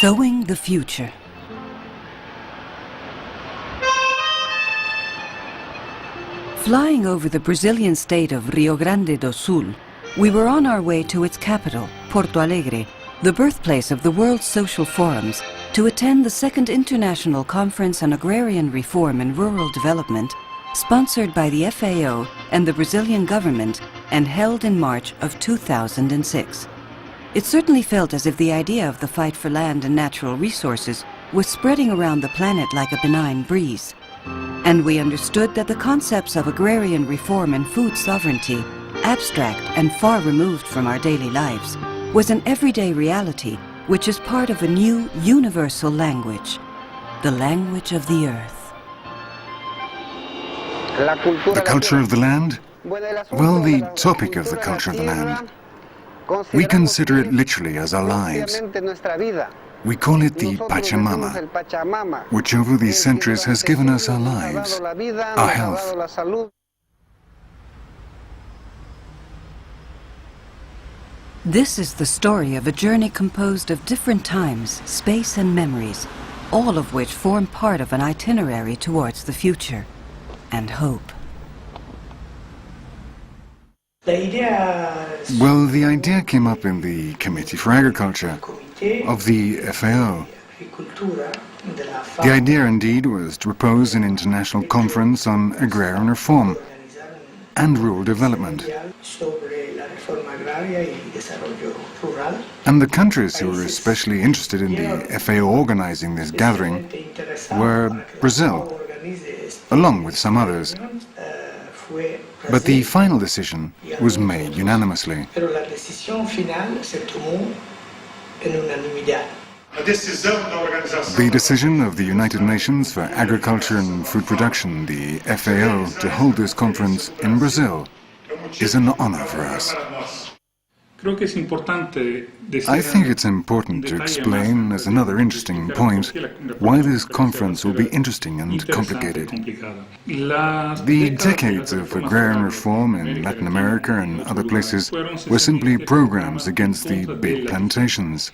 Sowing the Future. Flying over the Brazilian state of Rio Grande do Sul, we were on our way to its capital, Porto Alegre, the birthplace of the World Social Forums, to attend the Second International Conference on Agrarian Reform and Rural Development, sponsored by the FAO and the Brazilian government and held in March of 2006. It certainly felt as if the idea of the fight for land and natural resources was spreading around the planet like a benign breeze. And we understood that the concepts of agrarian reform and food sovereignty, abstract and far removed from our daily lives, was an everyday reality which is part of a new universal language, the language of the earth. The culture of the land? Well, the topic of the culture of the land. We consider it literally as our lives. We call it the Pachamama, which over these centuries has given us our lives, our health. This is the story of a journey composed of different times, space and memories, all of which form part of an itinerary towards the future and hope. Well, the idea came up in the Committee for Agriculture of the FAO. The idea, indeed, was to propose an international conference on agrarian reform and rural development. And the countries who were especially interested in the FAO organizing this gathering were Brazil, along with some others. But the final decision was made unanimously. The decision of the United Nations for Agriculture and Food Production, the FAO, to hold this conference in Brazil is an honor for us. I think it's important to explain, as another interesting point, why this conference will be interesting and complicated. The decades of agrarian reform in Latin America and other places were simply programs against the big plantations.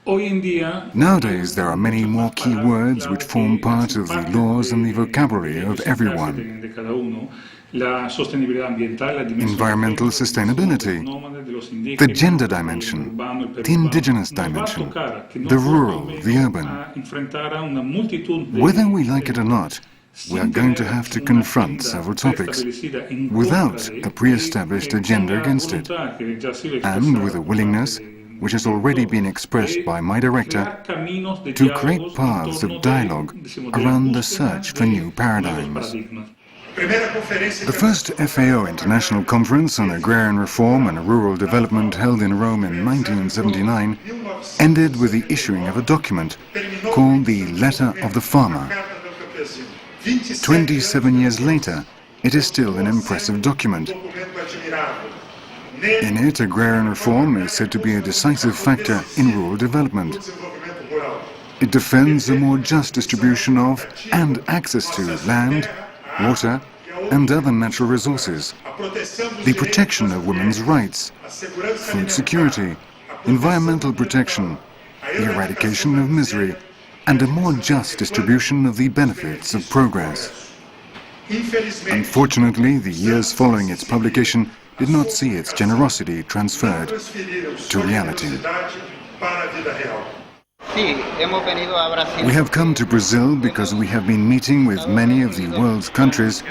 Nowadays, there are many more key words which form part of the laws and the vocabulary of everyone. Environmental sustainability, the gender dimension, the indigenous dimension, the rural, the urban. Whether we like it or not, we are going to have to confront several topics without a pre-established agenda against it, and with a willingness, which has already been expressed by my director, to create paths of dialogue around the search for new paradigms. The first FAO International Conference on Agrarian Reform and Rural Development held in Rome in 1979 ended with the issuing of a document called the Letter of the Farmer. 27 years later, it is still an impressive document. In it, agrarian reform is said to be a decisive factor in rural development. It defends a more just distribution of and access to land, water and other natural resources, the protection of women's rights, food security, environmental protection, the eradication of misery, and a more just distribution of the benefits of progress. Unfortunately, the years following its publication did not see its generosity transferred to reality. We have come to Brazil because we have been meeting with many of the world's countries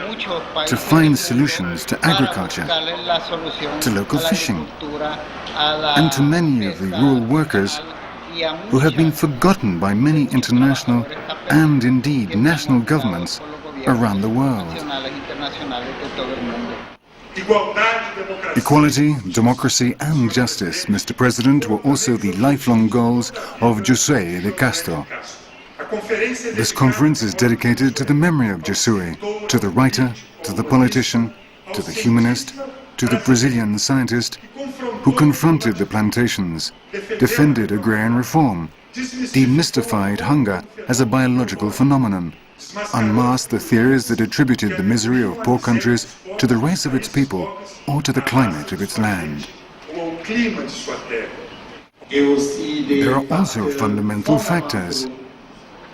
to find solutions to agriculture, to local fishing, and to many of the rural workers who have been forgotten by many international and indeed national governments around the world. Equality, democracy and justice, Mr. President, were also the lifelong goals of José de Castro. This conference is dedicated to the memory of José, to the writer, to the politician, to the humanist, to the Brazilian scientist who confronted the plantations, defended agrarian reform, demystified hunger as a biological phenomenon, unmasked the theories that attributed the misery of poor countries to the race of its people or to the climate of its land. There are also fundamental factors.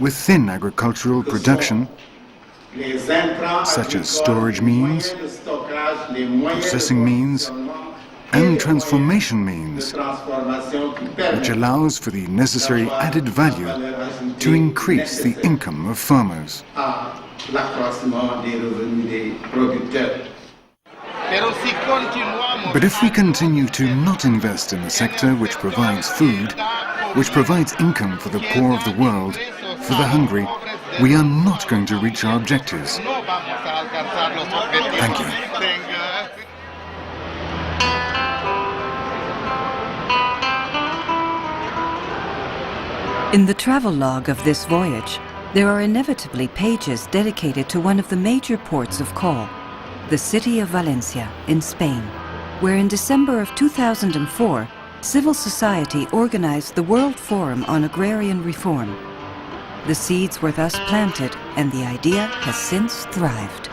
With thin agricultural production, such as storage means, processing means, and transformation means, which allows for the necessary added value to increase the income of farmers. But if we continue to not invest in a sector which provides food, which provides income for the poor of the world, for the hungry, we are not going to reach our objectives. Thank you. In the travelogue of this voyage, there are inevitably pages dedicated to one of the major ports of call, the city of Valencia in Spain, where in December of 2004, civil society organized the World Forum on Agrarian Reform. The seeds were thus planted, and the idea has since thrived.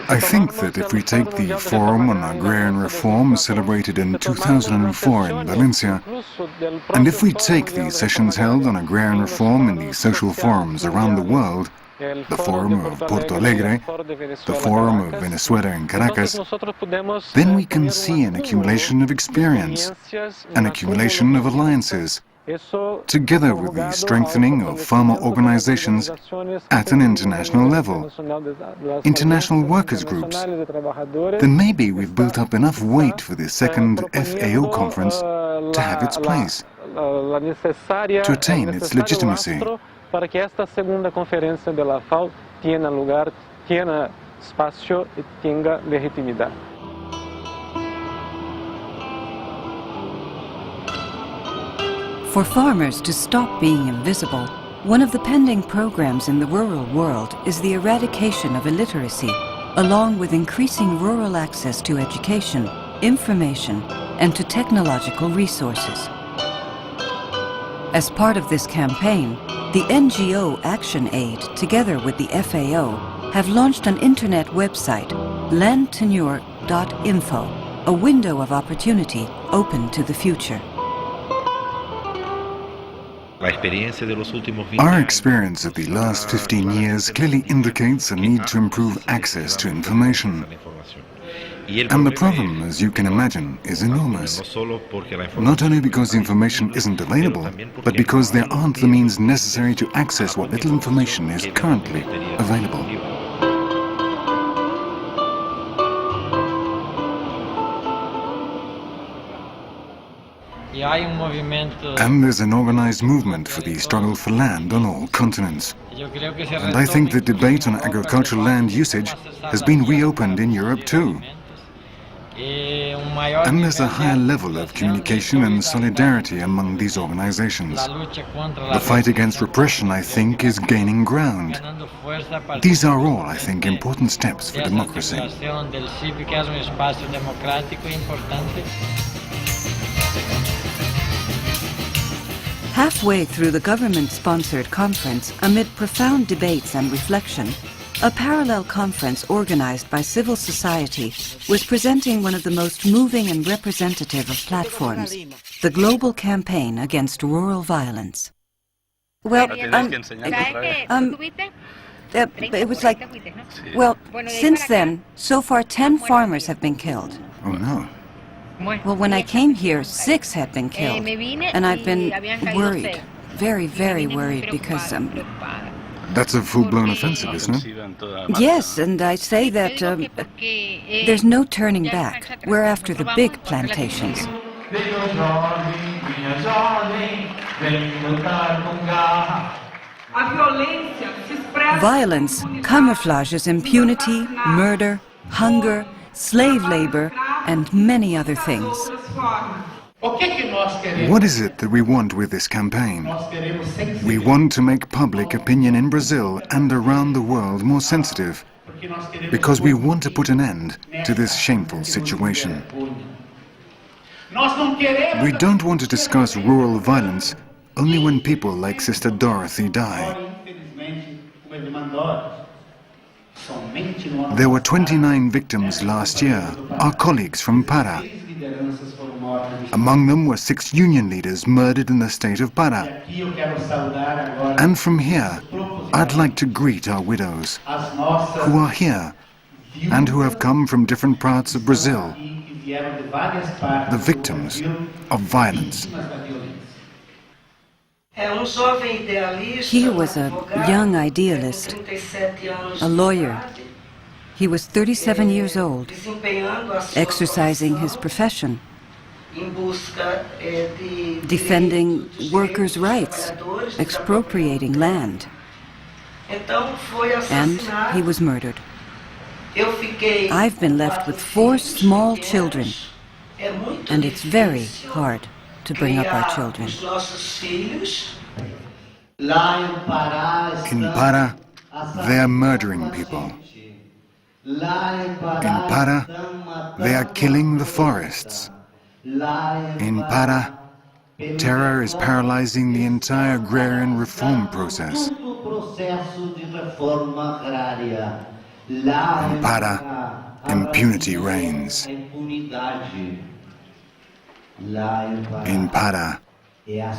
I think that if we take the Forum on Agrarian Reform celebrated in 2004 in Valencia, and if we take the sessions held on agrarian reform in the social forums around the world, the Forum of Porto Alegre, the Forum of Venezuela in Caracas, then we can see an accumulation of experience, an accumulation of alliances, together with the strengthening of farmer organizations at an international level, international workers' groups. Then maybe we've built up enough weight for the second FAO conference to have its place, to attain its legitimacy. Para que esta segunda conferência de la FAO tenha lugar, tenha espaço e tenha legitimidade. For farmers to stop being invisible, one of the pending programs in the rural world is the eradication of illiteracy, along with increasing rural access to education, information, and to technological resources. As part of this campaign, the NGO Action Aid, together with the FAO, have launched an internet website, landtenure.info, a window of opportunity open to the future. Our experience of the last 15 years clearly indicates a need to improve access to information. And the problem, as you can imagine, is enormous. Not only because the information isn't available, but because there aren't the means necessary to access what little information is currently available. And there's an organized movement for the struggle for land on all continents. And I think the debate on agricultural land usage has been reopened in Europe too. And there's a higher level of communication and solidarity among these organizations. The fight against repression, I think, is gaining ground. These are all, I think, important steps for democracy. Halfway through the government-sponsored conference, amid profound debates and reflection, a parallel conference organized by civil society was presenting one of the most moving and representative of platforms, the global campaign against rural violence. Well, it was like, well, since then, so far 10 farmers have been killed. Oh no. Well, when I came here, 6 had been killed, and I've been worried, very, very worried, because That's a full-blown offensive, isn't it? yes, and I say that there's no turning back. We're after the big plantations. Violence camouflages impunity, murder, hunger, slave labor, and many other things. What is it that we want with this campaign? We want to make public opinion in Brazil and around the world more sensitive, because we want to put an end to this shameful situation. We don't want to discuss rural violence only when people like Sister Dorothy die. There were 29 victims last year, our colleagues from Para. Among them were 6 union leaders murdered in the state of Para. And from here, I'd like to greet our widows, who are here and who have come from different parts of Brazil, the victims of violence. He was a young idealist, a lawyer. He was 37 years old, exercising his profession, defending workers' rights, expropriating land. And he was murdered. I've been left with 4 small children, and it's very hard to bring up our children. In Para, they are murdering people. In Para, they are killing the forests. In Para, terror is paralyzing the entire agrarian reform process. In Para, impunity reigns. In Para,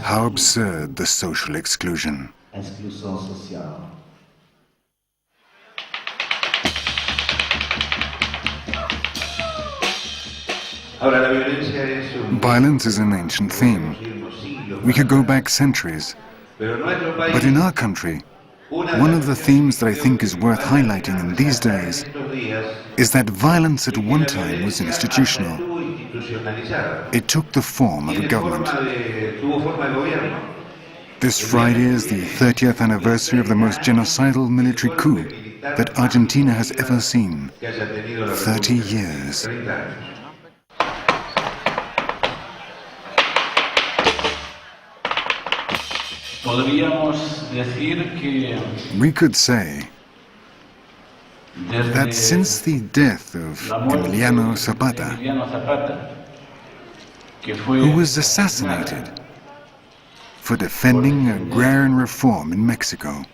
how absurd the social exclusion. Violence is an ancient theme. We could go back centuries. But in our country, one of the themes that I think is worth highlighting in these days is that violence at one time was institutional. It took the form of a government. This Friday is the 30th anniversary of the most genocidal military coup that Argentina has ever seen. 30 years. We could say that since the death of Emiliano Zapata, who was assassinated for defending agrarian reform in Mexico,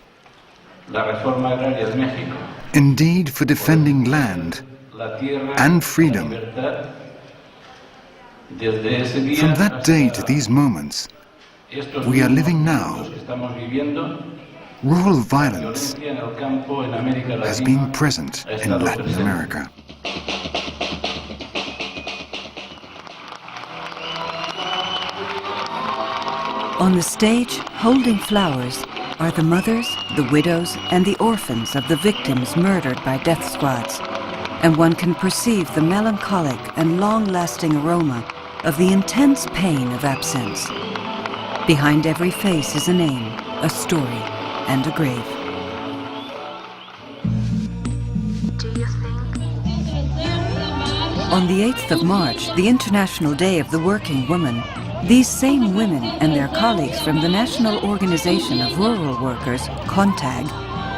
indeed for defending land and freedom, from that day to these moments, we are living now. Rural violence has been present in Latin America. On the stage, holding flowers, are the mothers, the widows, and the orphans of the victims murdered by death squads. And one can perceive the melancholic and long-lasting aroma of the intense pain of absence. Behind every face is a name, a story, and a grave. On the 8th of March, the International Day of the Working Woman, these same women and their colleagues from the National Organization of Rural Workers, CONTAG,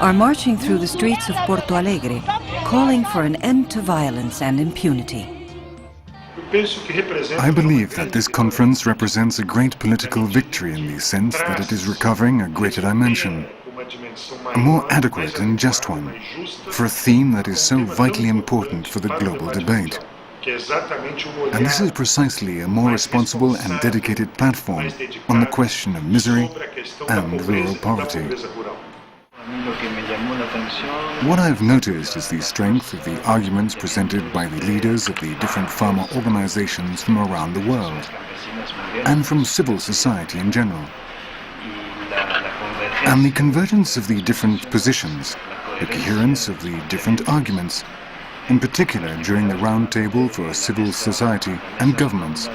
are marching through the streets of Porto Alegre, calling for an end to violence and impunity. I believe that this conference represents a great political victory in the sense that it is recovering a greater dimension, a more adequate and just one, for a theme that is so vitally important for the global debate. And this is precisely a more responsible and dedicated platform on the question of misery and rural poverty. What I've noticed is the strength of the arguments presented by the leaders of the different farmer organizations from around the world, and from civil society in general. And the convergence of the different positions, the coherence of the different arguments, in particular during the roundtable for civil society and governments,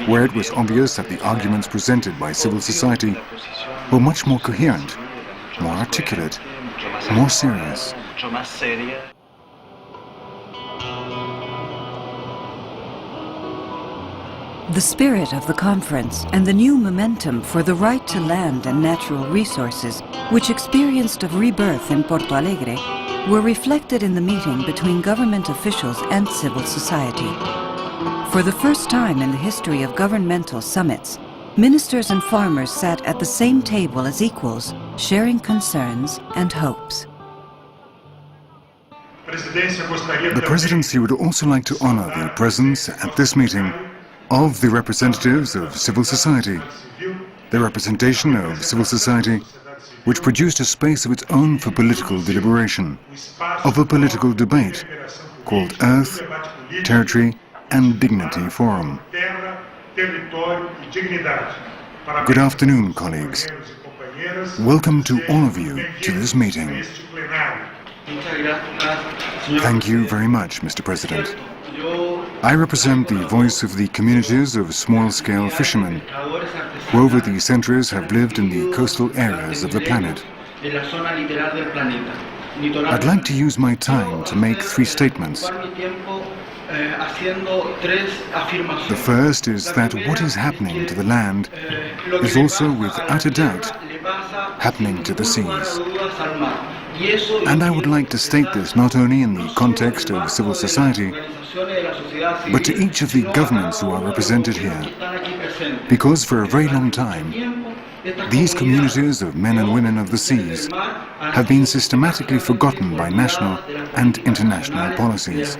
where it was obvious that the arguments presented by civil society were much more coherent, more articulate, more serious. The spirit of the conference and the new momentum for the right to land and natural resources, which experienced a rebirth in Porto Alegre, were reflected in the meeting between government officials and civil society. For the first time in the history of governmental summits, ministers and farmers sat at the same table as equals, sharing concerns and hopes. The Presidency would also like to honor the presence at this meeting of the representatives of civil society, the representation of civil society which produced a space of its own for political deliberation, of a political debate called Earth, Territory and Dignity Forum. Good afternoon, colleagues. Welcome to all of you to this meeting. Thank you very much, Mr. President. I represent the voice of the communities of small-scale fishermen who over the centuries have lived in the coastal areas of the planet. I'd like to use my time to make three statements. The first is that what is happening to the land is also, without a doubt, happening to the seas. And I would like to state this not only in the context of civil society, but to each of the governments who are represented here, because for a very long time, these communities of men and women of the seas have been systematically forgotten by national and international policies.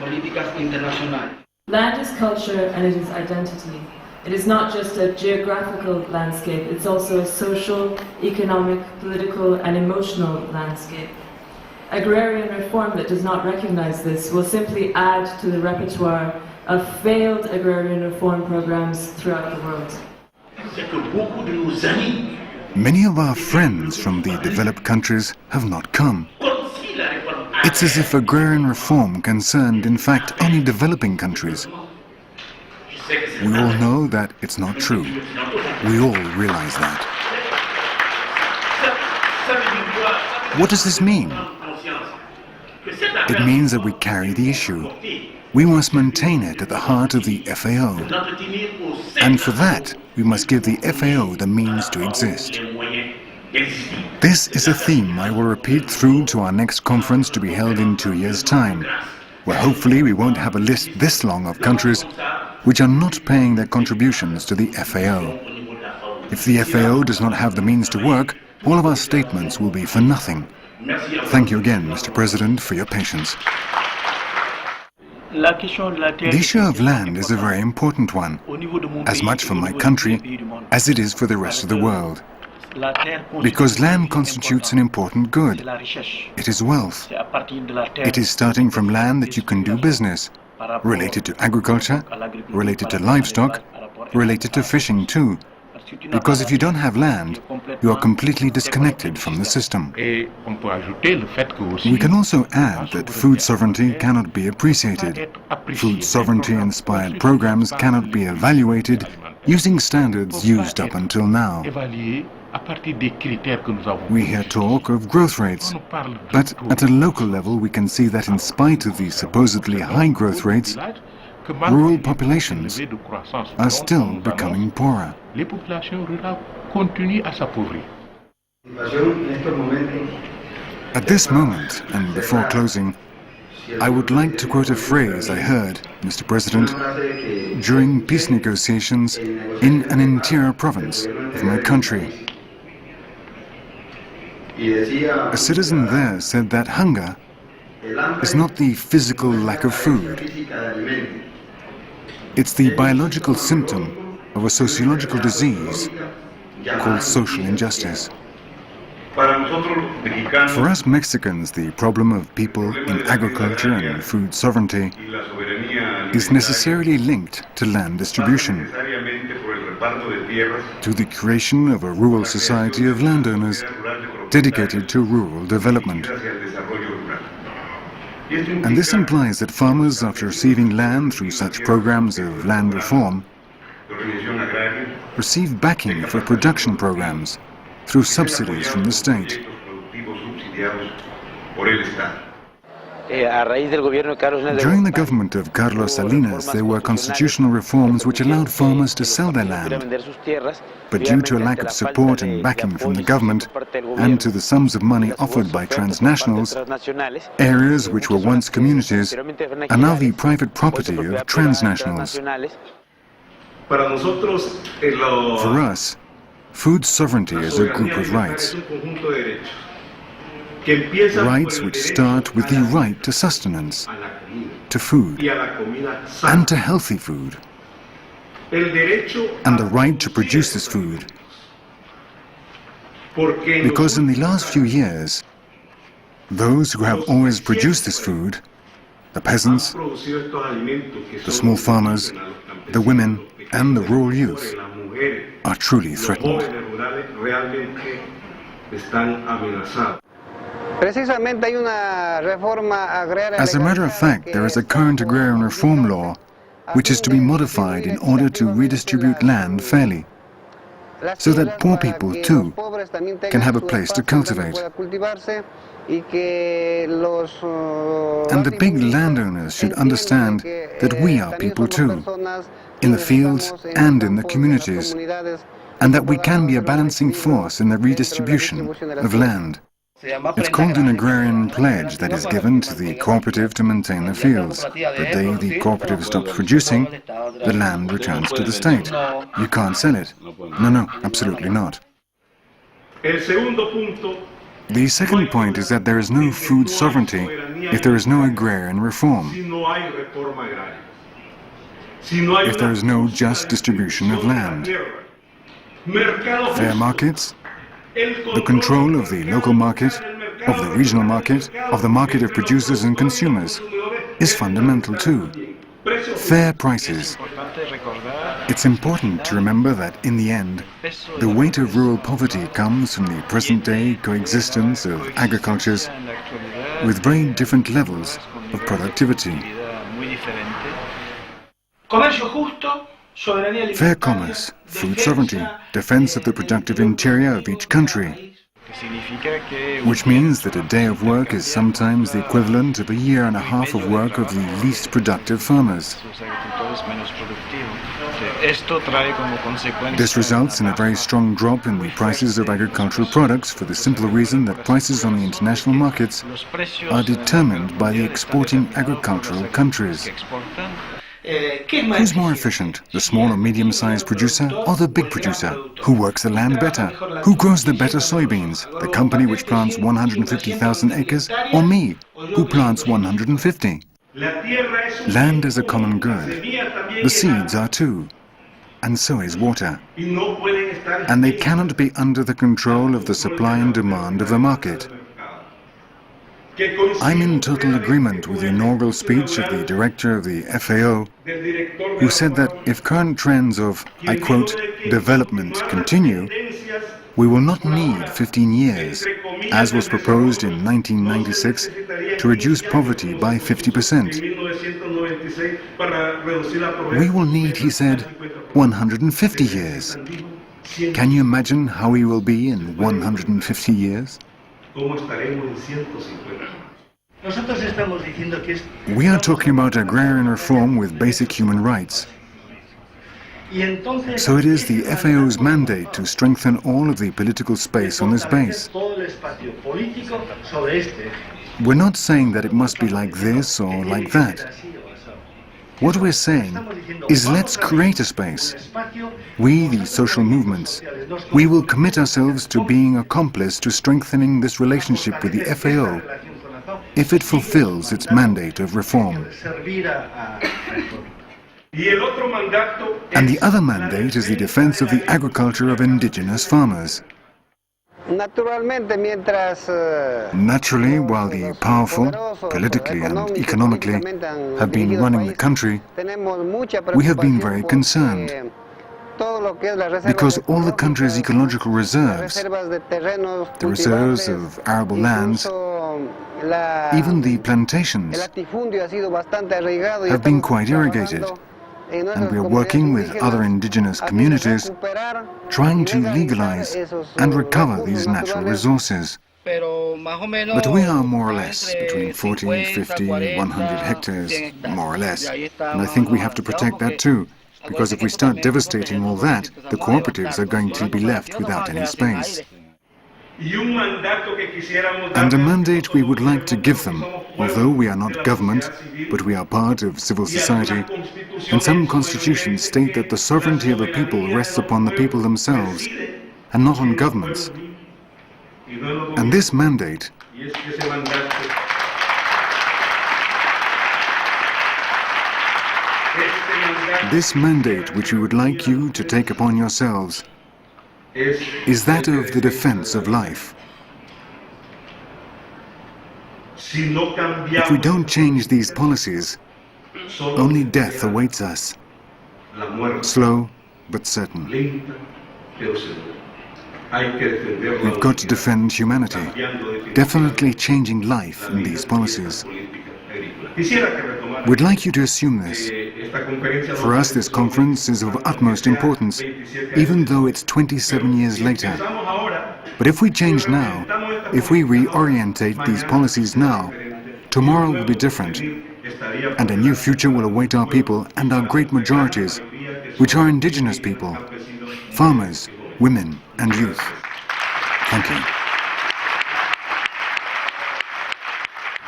Land is culture and it is identity. It is not just a geographical landscape, it's also a social, economic, political and emotional landscape. Agrarian reform that does not recognize this will simply add to the repertoire of failed agrarian reform programs throughout the world. Many of our friends from the developed countries have not come. It's as if agrarian reform concerned, in fact, only developing countries. We all know that it's not true. We all realize that. What does this mean? It means that we carry the issue. We must maintain it at the heart of the FAO. And for that, we must give the FAO the means to exist. This is a theme I will repeat through to our next conference to be held in 2 years' time, where hopefully we won't have a list this long of countries which are not paying their contributions to the FAO. If the FAO does not have the means to work, all of our statements will be for nothing. Thank you again, Mr. President, for your patience. The issue of land is a very important one, as much for my country as it is for the rest of the world. Because land constitutes an important good. It is wealth. It is starting from land that you can do business, related to agriculture, related to livestock, related to fishing too. Because if you don't have land, you are completely disconnected from the system. We can also add that food sovereignty cannot be appreciated. Food sovereignty-inspired programs cannot be evaluated using standards used up until now. We hear talk of growth rates, but at a local level we can see that in spite of the supposedly high growth rates, rural populations are still becoming poorer. At this moment, and before closing, I would like to quote a phrase I heard, Mr. President, during peace negotiations in an interior province of my country. A citizen there said that hunger is not the physical lack of food. It's the biological symptom of a sociological disease called social injustice. For us Mexicans, the problem of people in agriculture and food sovereignty is necessarily linked to land distribution, to the creation of a rural society of landowners dedicated to rural development. And this implies that farmers, after receiving land through such programs of land reform, receive backing for production programs through subsidies from the state. During the government of Carlos Salinas, there were constitutional reforms which allowed farmers to sell their land. But due to a lack of support and backing from the government, and to the sums of money offered by transnationals, areas which were once communities are now the private property of transnationals. For us, food sovereignty is a group of rights. Rights which start with the right to sustenance, to food, and to healthy food, and the right to produce this food. Because in the last few years, those who have always produced this food, the peasants, the small farmers, the women, and the rural youth, are truly threatened. As a matter of fact, there is a current agrarian reform law which is to be modified in order to redistribute land fairly, so that poor people too can have a place to cultivate. And the big landowners should understand that we are people too, in the fields and in the communities, and that we can be a balancing force in the redistribution of land. It's called an agrarian pledge that is given to the cooperative to maintain the fields. The day the cooperative stops producing, the land returns to the state. You can't sell it. No, absolutely not. The second point is that there is no food sovereignty if there is no agrarian reform, if there is no just distribution of land. Fair markets, the control of the local market, of the regional market, of the market of producers and consumers is fundamental too. Fair prices. It's important to remember that in the end, the weight of rural poverty comes from the present-day coexistence of agricultures with very different levels of productivity. Fair commerce, food sovereignty, defense of the productive interior of each country, which means that a day of work is sometimes the equivalent of a year and a half of work of the least productive farmers. This results in a very strong drop in the prices of agricultural products for the simple reason that prices on the international markets are determined by the exporting agricultural countries. Who's more efficient, the small or medium-sized producer or the big producer? Who works the land better? Who grows the better soybeans? The company which plants 150,000 acres or me, who plants 150? Land is a common good. The seeds are too. And so is water. And they cannot be under the control of the supply and demand of the market. I'm in total agreement with the inaugural speech of the director of the FAO, who said that if current trends of, I quote, development continue, we will not need 15 years, as was proposed in 1996, to reduce poverty by 50%. We will need, he said, 150 years. Can you imagine how we will be in 150 years? We are talking about agrarian reform with basic human rights. So it is the FAO's mandate to strengthen all of the political space on this base. We're not saying that it must be like this or like that. What we're saying is let's create a space. We, the social movements, we will commit ourselves to being accomplice to strengthening this relationship with the FAO if it fulfills its mandate of reform. And the other mandate is the defense of the agriculture of indigenous farmers. Naturally, while the powerful, politically and economically, have been running the country, we have been very concerned, because all the country's ecological reserves, the reserves of arable lands, even the plantations, have been quite irrigated. And we are working with other indigenous communities, trying to legalize and recover these natural resources. But we are more or less between 40, 50, 100 hectares, more or less. And I think we have to protect that too, because if we start devastating all that, the cooperatives are going to be left without any space. And a mandate we would like to give them, although we are not government, but we are part of civil society, and some constitutions state that the sovereignty of a people rests upon the people themselves, and not on governments. And this mandate which we would like you to take upon yourselves is that of the defense of life. If we don't change these policies, only death awaits us, slow but certain. We've got to defend humanity, definitely changing life in these policies. We'd like you to assume this. For us, this conference is of utmost importance, even though it's 27 years later. But if we change now, if we reorientate these policies now, tomorrow will be different, and a new future will await our people and our great majorities, which are indigenous people, farmers, women and youth. Thank you.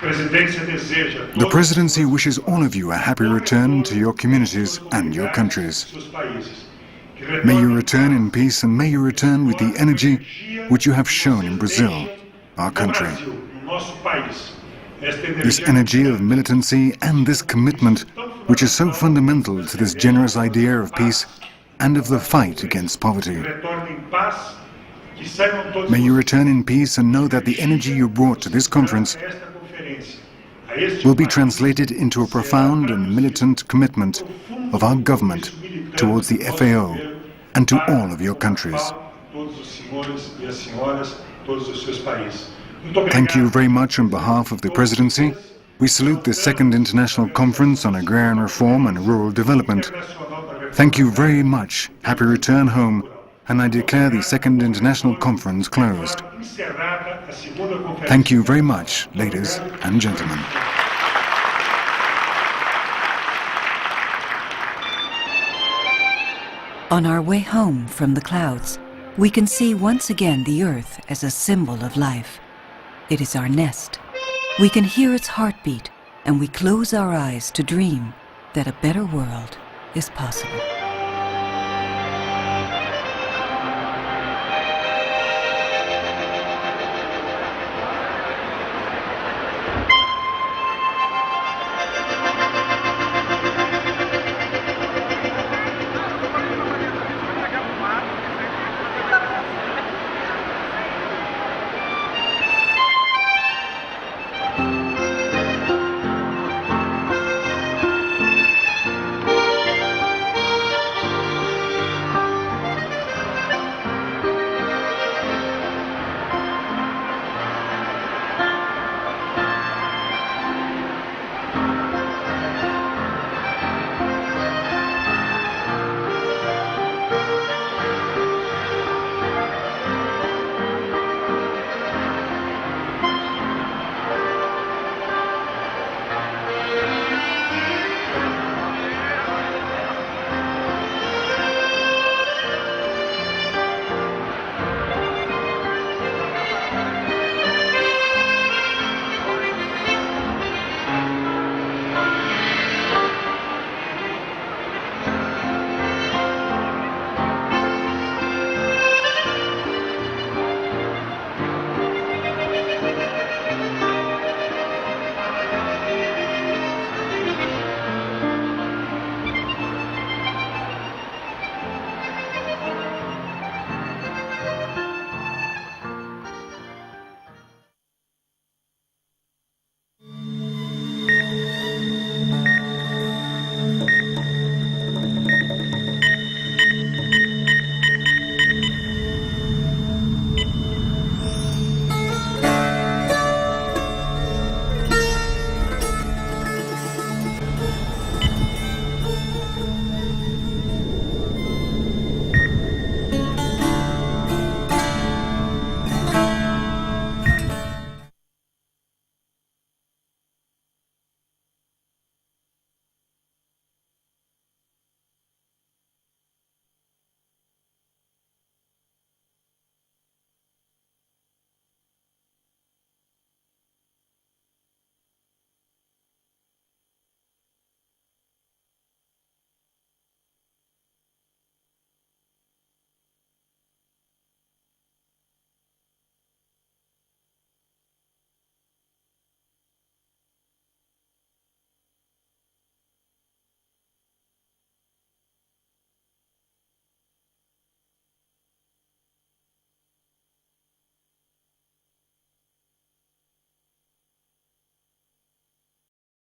The Presidency wishes all of you a happy return to your communities and your countries. May you return in peace, and may you return with the energy which you have shown in Brazil, our country. This energy of militancy and this commitment which is so fundamental to this generous idea of peace and of the fight against poverty. May you return in peace and know that the energy you brought to this conference will be translated into a profound and militant commitment of our government towards the FAO and to all of your countries. Thank you very much on behalf of the Presidency. We salute the Second International Conference on Agrarian Reform and Rural Development. Thank you very much. Happy return home. And I declare the Second International Conference closed. Thank you very much, ladies and gentlemen. On our way home from the clouds, we can see once again the Earth as a symbol of life. It is our nest. We can hear its heartbeat, and we close our eyes to dream that a better world is possible.